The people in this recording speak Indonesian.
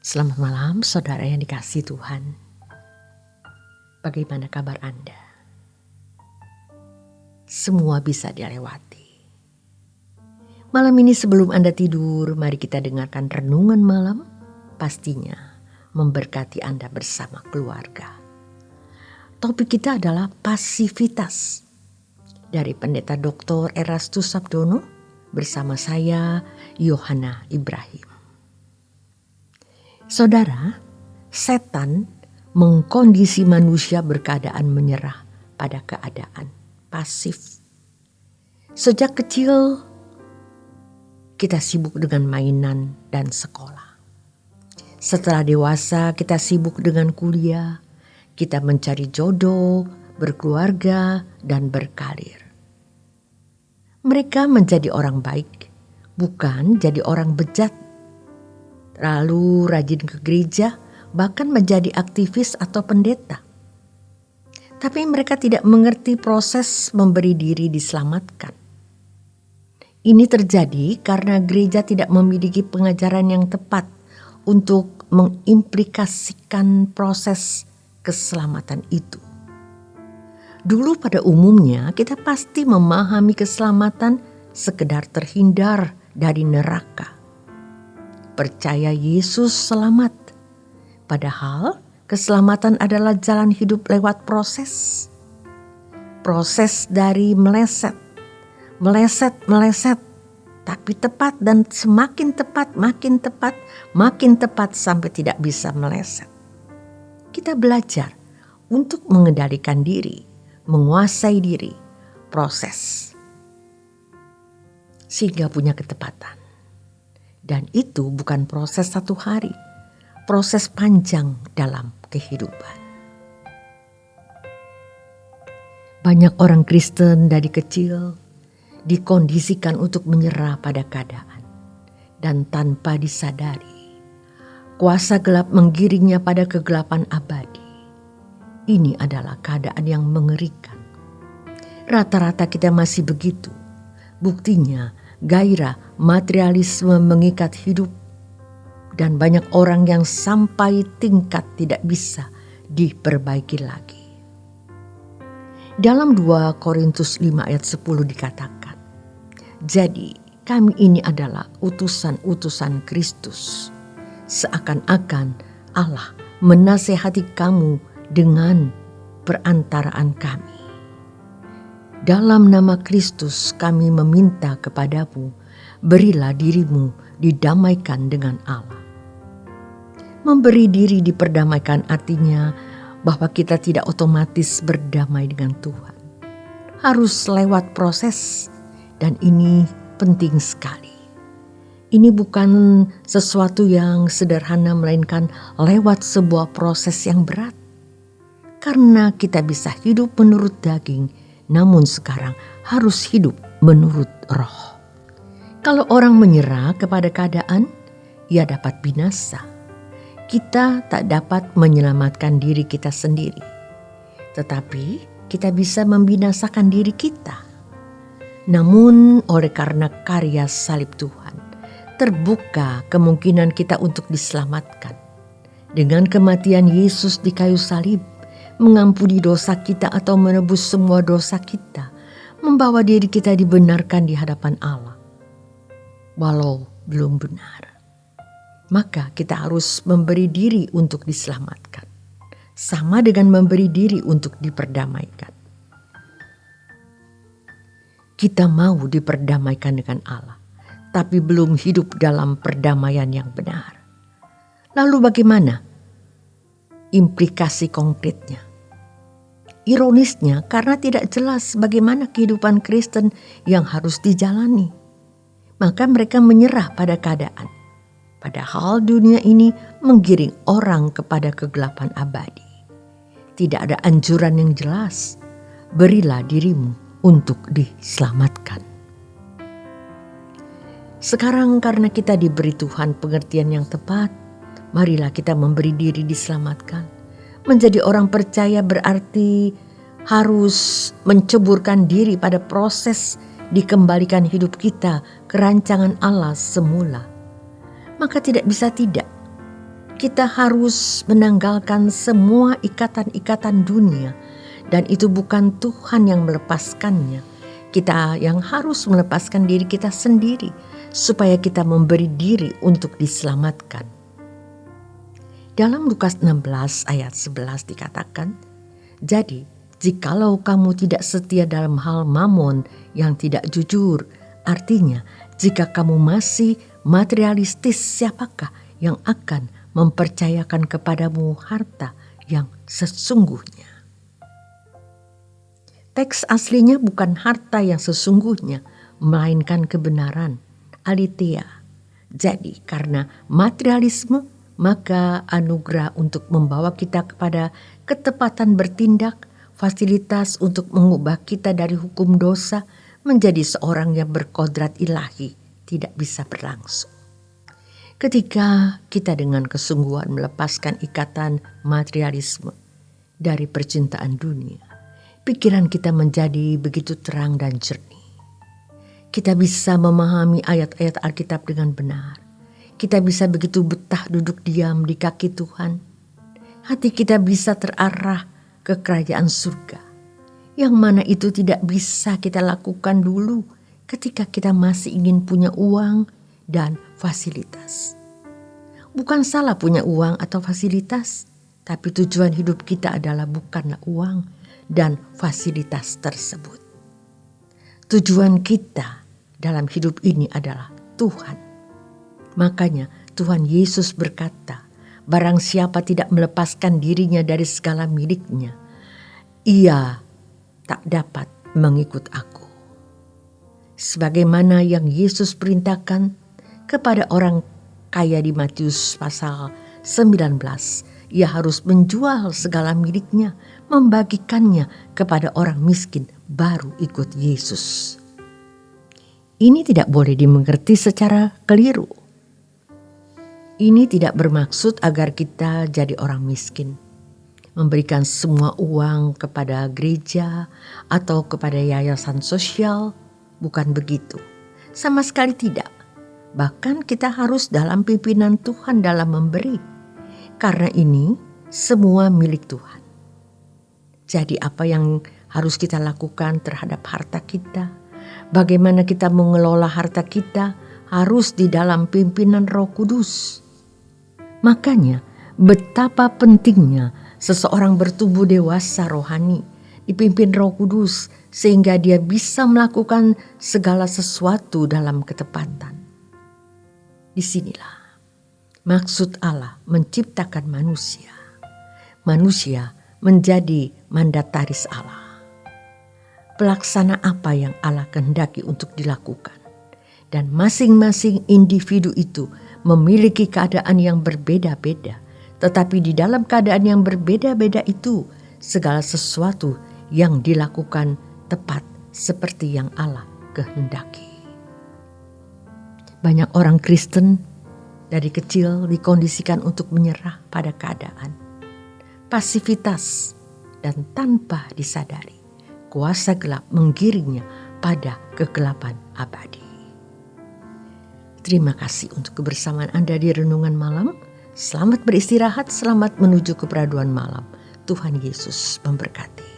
Selamat malam saudara yang dikasihi Tuhan. Bagaimana kabar Anda? Semua bisa dilewati. Malam ini sebelum Anda tidur, mari kita dengarkan renungan malam. Pastinya memberkati Anda bersama keluarga. Topik kita adalah pasivitas. Dari Pendeta Dr. Erastus Sabdono bersama saya Yohana Ibrahim. Saudara, setan mengkondisi manusia berkeadaan menyerah pada keadaan pasif. Sejak kecil kita sibuk dengan mainan dan sekolah. Setelah dewasa kita sibuk dengan kuliah, kita mencari jodoh, berkeluarga, dan berkarir. Mereka menjadi orang baik, bukan jadi orang bejat. Lalu rajin ke gereja, bahkan menjadi aktivis atau pendeta. Tapi mereka tidak mengerti proses memberi diri diselamatkan. Ini terjadi karena gereja tidak memiliki pengajaran yang tepat untuk mengimplikasikan proses keselamatan itu. Dulu pada umumnya kita pasti memahami keselamatan sekedar terhindar dari neraka. Percaya Yesus selamat. Padahal keselamatan adalah jalan hidup lewat proses. Proses dari meleset, tapi tepat dan semakin tepat, makin tepat sampai tidak bisa meleset. Kita belajar untuk mengendalikan diri, menguasai diri, proses. Sehingga punya ketepatan. Dan itu bukan proses satu hari, proses panjang dalam kehidupan. Banyak orang Kristen dari kecil dikondisikan untuk menyerah pada keadaan. Dan tanpa disadari, kuasa gelap menggiringnya pada kegelapan abadi. Ini adalah keadaan yang mengerikan. Rata-rata kita masih begitu. Buktinya, gairah materialisme mengikat hidup dan banyak orang yang sampai tingkat tidak bisa diperbaiki lagi. Dalam 2 Korintus 5 ayat 10 dikatakan, "Jadi kami ini adalah utusan-utusan Kristus, seakan-akan Allah menasehati kamu dengan perantaraan kami. Dalam nama Kristus kami meminta kepadamu, berilah dirimu didamaikan dengan Allah." Memberi diri diperdamaikan artinya bahwa kita tidak otomatis berdamai dengan Tuhan. Harus lewat proses dan ini penting sekali. Ini bukan sesuatu yang sederhana melainkan lewat sebuah proses yang berat. Karena kita bisa hidup menurut daging, namun sekarang harus hidup menurut roh. Kalau orang menyerah kepada keadaan, ia dapat binasa. Kita tak dapat menyelamatkan diri kita sendiri. Tetapi kita bisa membinasakan diri kita. Namun oleh karena karya salib Tuhan, terbuka kemungkinan kita untuk diselamatkan. Dengan kematian Yesus di kayu salib, mengampuni dosa kita atau menebus semua dosa kita, membawa diri kita dibenarkan di hadapan Allah. Walau belum benar, maka kita harus memberi diri untuk diselamatkan. Sama dengan memberi diri untuk diperdamaikan. Kita mau diperdamaikan dengan Allah, tapi belum hidup dalam perdamaian yang benar. Lalu bagaimana implikasi konkretnya? Ironisnya, karena tidak jelas bagaimana kehidupan Kristen yang harus dijalani, maka mereka menyerah pada keadaan. Padahal dunia ini menggiring orang kepada kegelapan abadi. Tidak ada anjuran yang jelas, berilah dirimu untuk diselamatkan. Sekarang karena kita diberi Tuhan pengertian yang tepat, marilah kita memberi diri diselamatkan. Menjadi orang percaya berarti harus menceburkan diri pada proses dikembalikan hidup kita ke rancangan Allah semula. Maka tidak bisa tidak. kita harus menanggalkan semua ikatan-ikatan dunia, dan itu bukan Tuhan yang melepaskannya. Kita yang harus melepaskan diri kita sendiri supaya kita memberi diri untuk diselamatkan. Dalam Lukas 16 ayat 11 dikatakan, "Jadi, jikalau kamu tidak setia dalam hal mamon yang tidak jujur," artinya jika kamu masih materialistis, siapakah yang akan mempercayakan kepadamu harta yang sesungguhnya? Teks aslinya bukan harta yang sesungguhnya, melainkan kebenaran, aletheia. Jadi karena materialisme, maka anugerah untuk membawa kita kepada ketepatan bertindak, fasilitas untuk mengubah kita dari hukum dosa menjadi seorang yang berkodrat ilahi tidak bisa berlangsung. Ketika kita dengan kesungguhan melepaskan ikatan materialisme dari percintaan dunia, pikiran kita menjadi begitu terang dan jernih. Kita bisa memahami ayat-ayat Alkitab dengan benar. Kita bisa begitu betah duduk diam di kaki Tuhan. Hati kita bisa terarah ke kerajaan surga. Yang mana itu tidak bisa kita lakukan dulu ketika kita masih ingin punya uang dan fasilitas. Bukan salah punya uang atau fasilitas, tapi tujuan hidup kita adalah bukanlah uang dan fasilitas tersebut. Tujuan kita dalam hidup ini adalah Tuhan. Makanya Tuhan Yesus berkata, "Barang siapa tidak melepaskan dirinya dari segala miliknya, ia tak dapat mengikut aku." Sebagaimana yang Yesus perintahkan kepada orang kaya di Matius pasal 19, ia harus menjual segala miliknya, membagikannya kepada orang miskin, baru ikut Yesus. Ini tidak boleh dimengerti secara keliru. Ini tidak bermaksud agar kita jadi orang miskin, memberikan semua uang kepada gereja atau kepada yayasan sosial. Bukan begitu, sama sekali tidak. Bahkan kita harus dalam pimpinan Tuhan dalam memberi. Karena ini semua milik Tuhan. Jadi apa yang harus kita lakukan terhadap harta kita? Bagaimana kita mengelola harta kita harus di dalam pimpinan Roh Kudus. Makanya betapa pentingnya seseorang bertumbuh dewasa rohani, dipimpin Roh Kudus sehingga dia bisa melakukan segala sesuatu dalam ketepatan. Disinilah maksud Allah menciptakan manusia. Manusia menjadi mandataris Allah. Pelaksana apa yang Allah kehendaki untuk dilakukan. Dan masing-masing individu itu memiliki keadaan yang berbeda-beda. Tetapi di dalam keadaan yang berbeda-beda itu, segala sesuatu yang dilakukan tepat seperti yang Allah kehendaki. Banyak orang Kristen dari kecil dikondisikan untuk menyerah pada keadaan, pasivitas, dan tanpa disadari, kuasa gelap menggiringnya pada kegelapan abadi. Terima kasih untuk kebersamaan Anda di Renungan Malam. Selamat beristirahat, selamat menuju keperaduan malam. Tuhan Yesus memberkati.